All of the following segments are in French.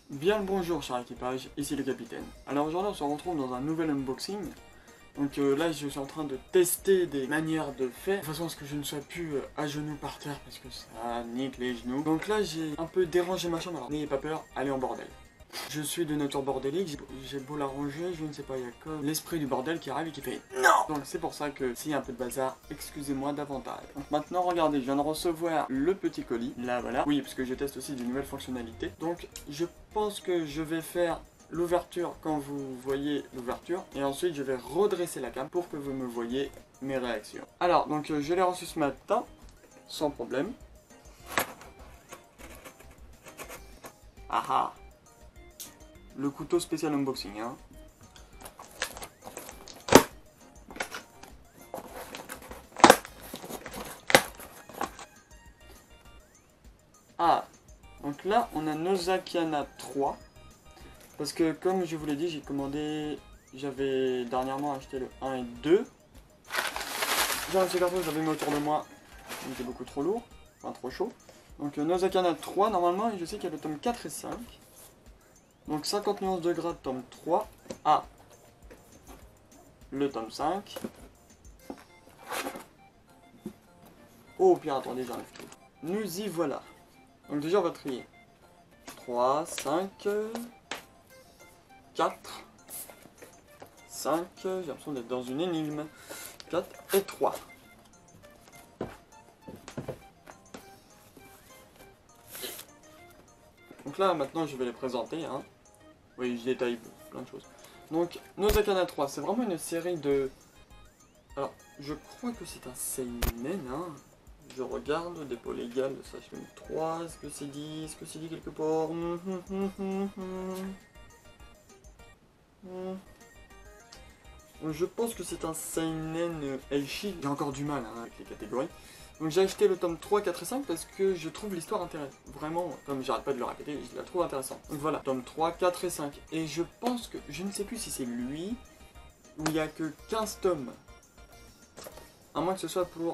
Bien le bonjour cher équipage, ici le capitaine. Alors aujourd'hui on se retrouve dans un nouvel unboxing. Donc là je suis en train de tester des manières de faire, de façon à ce que je ne sois plus à genoux par terre parce que ça nique les genoux. Donc là j'ai un peu dérangé ma chambre, alors n'ayez pas peur, allez en bordel. Je suis de nature bordélique, j'ai beau l'arranger, je ne sais pas, il y a comme l'esprit du bordel qui arrive et qui fait NON. Donc c'est pour ça que s'il y a un peu de bazar, excusez-moi davantage. Donc maintenant regardez, je viens de recevoir le petit colis, là voilà. Oui, parce que je teste aussi de nouvelles fonctionnalités. Donc je pense que je vais faire l'ouverture quand vous voyez l'ouverture. Et ensuite je vais redresser la cam pour que vous me voyez mes réactions. Alors donc je l'ai reçu ce matin, sans problème. Ah ah. Le couteau spécial unboxing, hein. Ah, donc là on a Nozakiana 3. Parce que comme je vous l'ai dit, j'ai commandé, j'avais dernièrement acheté le 1 et 2. J'ai un petit carton, j'avais mis autour de moi, il était beaucoup trop lourd, enfin trop chaud. Donc Nozakiana 3 normalement, et je sais qu'il y a le tome 4 et 5. Donc 50 nuances de gras, tome 3. Ah, le tome 5. Oh, puis attendez, j'enlève tout. Nous y voilà. Donc déjà, on va trier. 3, 5, 4, 5. J'ai l'impression d'être dans une énigme. 4 et 3. Donc là, maintenant, je vais les présenter. Hein. Oui, je détaille plein de choses. Donc, Nozakiana 3, c'est vraiment une série de... Alors, je crois que c'est un seinen, hein. Je regarde, dépôt légal, Sachemine 3, est-ce que c'est dit, quelque part? Je pense que c'est un seinen Eishi, j'ai encore du mal hein, avec les catégories. Donc j'ai acheté le tome 3, 4 et 5 parce que je trouve l'histoire intéressante. Vraiment, comme j'arrête pas de le répéter, je la trouve intéressante. Donc voilà, tome 3, 4 et 5. Et je pense que, je ne sais plus si c'est lui, où il n'y a que 15 tomes. À moins que ce soit pour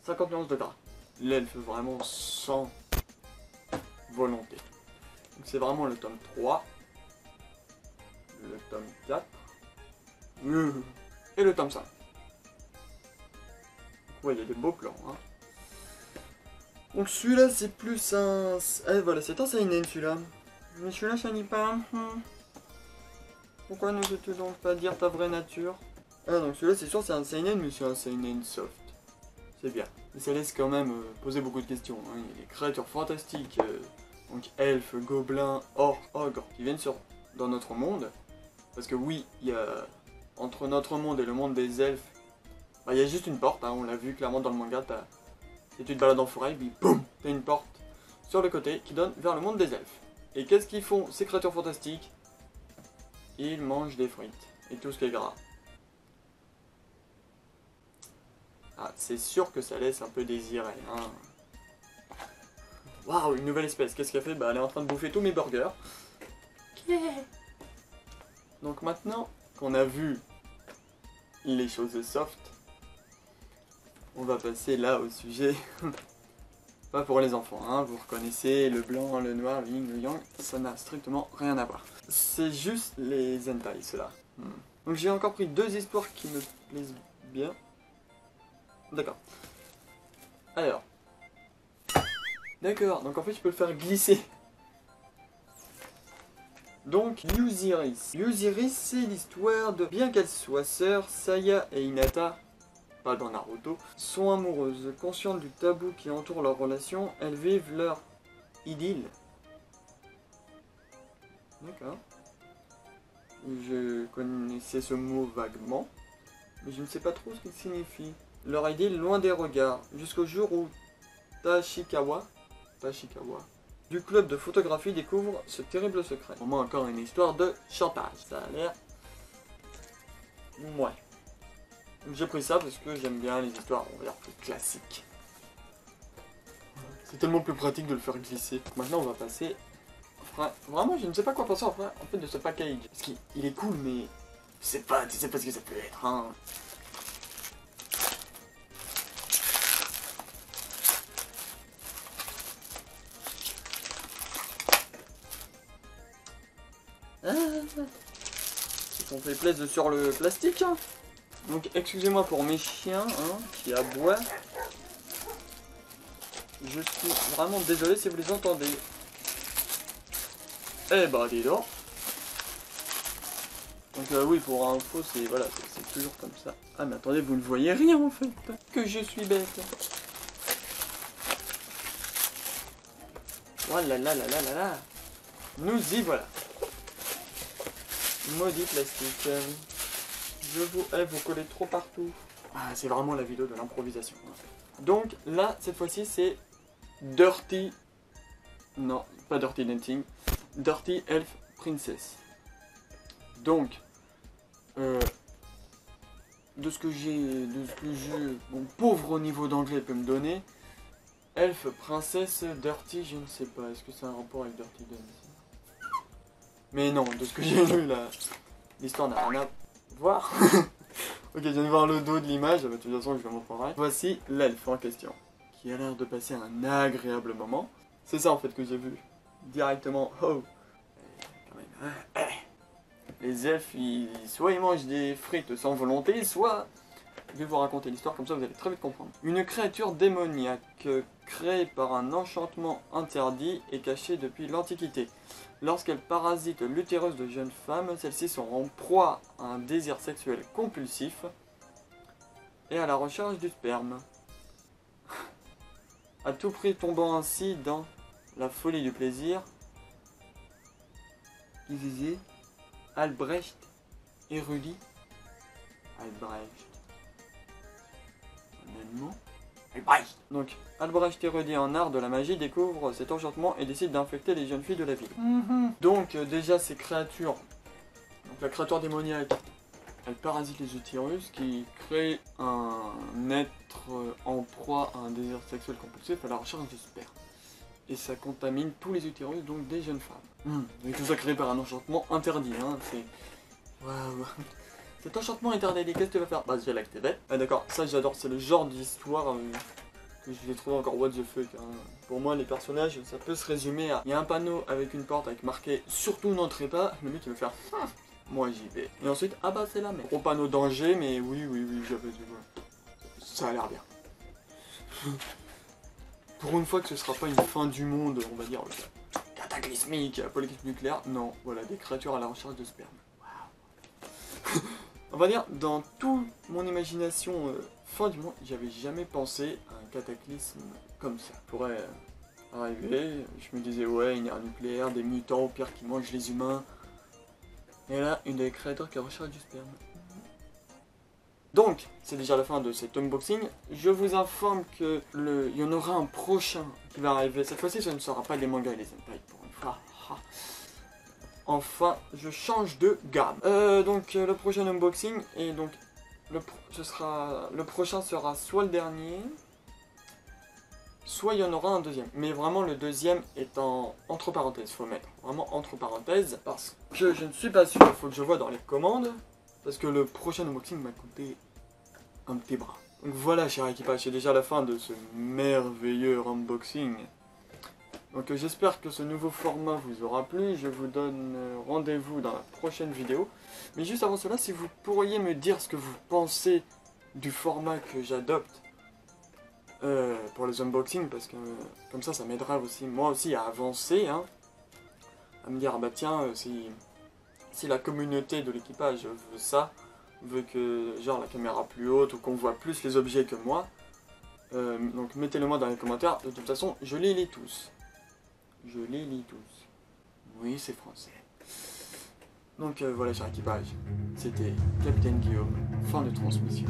50 nuances de gras. L'elfe vraiment sans volonté. Donc c'est vraiment le tome 3, le tome 4, et le tome 5. Ouais, il y a des beaux plans. Hein. Donc celui-là, c'est plus un... Eh voilà, c'est un seinen celui-là. Mais celui-là, ça n'y pas. Pourquoi ne veux-tu donc pas dire ta vraie nature? Ah, donc celui-là, c'est sûr, c'est un seinen, mais c'est un seinen soft. C'est bien. Mais ça laisse quand même poser beaucoup de questions. Hein. Il y a des créatures fantastiques, donc elfes, gobelins, orques, ogres, qui viennent dans notre monde. Parce que oui, il y a... Entre notre monde et le monde des elfes, bah, il y a juste une porte, hein, on l'a vu clairement dans le manga, si tu te balades en forêt, puis boum, t'as une porte sur le côté qui donne vers le monde des elfes. Et qu'est-ce qu'ils font ces créatures fantastiques? Ils mangent des frites, et tout ce qui est gras. Ah, c'est sûr que ça laisse un peu désirer, hein. Waouh, une nouvelle espèce, qu'est-ce qu'elle fait? Bah elle est en train de bouffer tous mes burgers. Donc maintenant qu'on a vu les choses soft, on va passer là au sujet, pas pour les enfants, hein, vous reconnaissez le blanc, le noir, le yin, le yang, ça n'a strictement rien à voir. C'est juste les hentai, ceux-là. Donc j'ai encore pris deux histoires qui me plaisent bien. D'accord. Alors. D'accord, donc en fait je peux le faire glisser. Donc, Yuziris. Yuziris, c'est l'histoire de... Bien qu'elles soient sœurs, Saya et Hinata, pas dans Naruto, sont amoureuses. Conscientes du tabou qui entoure leur relation, elles vivent leur idylle. D'accord. Je connaissais ce mot vaguement, mais je ne sais pas trop ce qu'il signifie. Leur idylle loin des regards, jusqu'au jour où Tashikawa du club de photographie découvre ce terrible secret. Pour moi encore une histoire de chantage. Ça a l'air... Ouais. J'ai pris ça parce que j'aime bien les histoires, on va dire, plus classiques. C'est tellement plus pratique de le faire glisser. Maintenant on va passer... Enfin, vraiment je ne sais pas quoi penser en fait de ce package. Parce qu'il est cool mais... tu sais pas ce que ça peut être, hein. On fait plaisir sur le plastique. Hein. Donc excusez-moi pour mes chiens hein, qui aboient. Je suis vraiment désolé si vous les entendez. Eh bah dis donc. Donc oui, pour info, c'est voilà, c'est toujours comme ça. Ah mais attendez, vous ne voyez rien en fait. Que je suis bête. Voilà, là, là, là, là, là. Nous y voilà. Maudit plastique. Je vous hais, vous collez trop partout. Ah, c'est vraiment la vidéo de l'improvisation. Donc là, cette fois-ci, c'est Dirty... Non, pas Dirty Dancing. Dirty Elf Princess. Donc, de ce que mon pauvre niveau d'anglais peut me donner, Elf Princess Dirty, je ne sais pas. Est-ce que c'est un rapport avec Dirty Dancing? Mais non, de ce que j'ai lu là, l'histoire n'a rien à voir. Ok, je viens de voir le dos de l'image, de toute façon je vais montrer. Voici l'elfe en question, qui a l'air de passer un agréable moment. C'est ça en fait que j'ai vu, directement. Oh, quand même, hein. Les elfes, soit ils mangent des frites sans volonté, soit... Je vais vous raconter l'histoire, comme ça vous allez très vite comprendre. Une créature démoniaque, créée par un enchantement interdit et cachée depuis l'Antiquité. Lorsqu'elle parasite l'utérus de jeunes femmes, celles-ci sont en proie à un désir sexuel compulsif et à la recherche du sperme. À tout prix tombant ainsi dans la folie du plaisir, qui disait Albrecht érudit. Albrecht. Albrecht. Donc, Albrecht érudit en art de la magie découvre cet enchantement et décide d'infecter les jeunes filles de la ville. Donc, déjà, ces créatures, donc la créature démoniaque, elle parasite les utérus qui crée un être en proie à un désir sexuel compulsif à la recherche du sperme. Et ça contamine tous les utérus, donc des jeunes femmes. Et tout ça créé par un enchantement interdit, hein, c'est... Waouh. Cet enchantement interdit, qu'est-ce que tu vas faire? Bah, je vais l'activer. Ah d'accord, ça j'adore, c'est le genre d'histoire que je vais trouver encore what the fuck. Hein. Pour moi, les personnages, ça peut se résumer à... Il y a un panneau avec une porte avec marqué « Surtout n'entrez pas », le mec il va faire « Moi j'y vais ». Et ensuite, ah bah c'est la mer. Gros panneau danger, mais oui, j'avais dit ouais. Ça a l'air bien. Pour une fois que ce sera pas une fin du monde, on va dire, cataclysmique, apocalypse nucléaire, non, voilà, des créatures à la recherche de sperme. Waouh. On va dire, dans toute mon imagination fin du monde, j'avais jamais pensé à un cataclysme comme ça. Pourrait arriver, je me disais, ouais, une guerre nucléaire, des mutants au pire qui mangent les humains. Et là, une des créatures qui recherche du sperme. Donc, c'est déjà la fin de cet unboxing. Je vous informe que il y en aura un prochain qui va arriver. Cette fois-ci, ce ne sera pas les mangas et les hentai pour une fois. Enfin, je change de gamme. Donc, le prochain unboxing, et donc, le prochain sera soit le dernier, soit il y en aura un deuxième. Mais vraiment, le deuxième est entre parenthèses, faut mettre. Vraiment entre parenthèses, parce que je ne suis pas sûr, il faut que je vois dans les commandes. Parce que le prochain unboxing m'a coûté un petit bras. Donc voilà, cher équipage, c'est déjà la fin de ce merveilleux unboxing. Donc j'espère que ce nouveau format vous aura plu. Je vous donne rendez-vous dans la prochaine vidéo. Mais juste avant cela, si vous pourriez me dire ce que vous pensez du format que j'adopte pour les unboxings, parce que comme ça m'aidera aussi, moi aussi, à avancer, hein, à me dire, ah bah tiens, si la communauté de l'équipage veut ça, veut que genre la caméra plus haute ou qu'on voit plus les objets que moi, donc mettez-le moi dans les commentaires. De toute façon, je les lis tous. Je les lis tous. Oui, c'est français. Donc voilà, cher équipage, c'était Capitaine Guillaume, fin de transmission.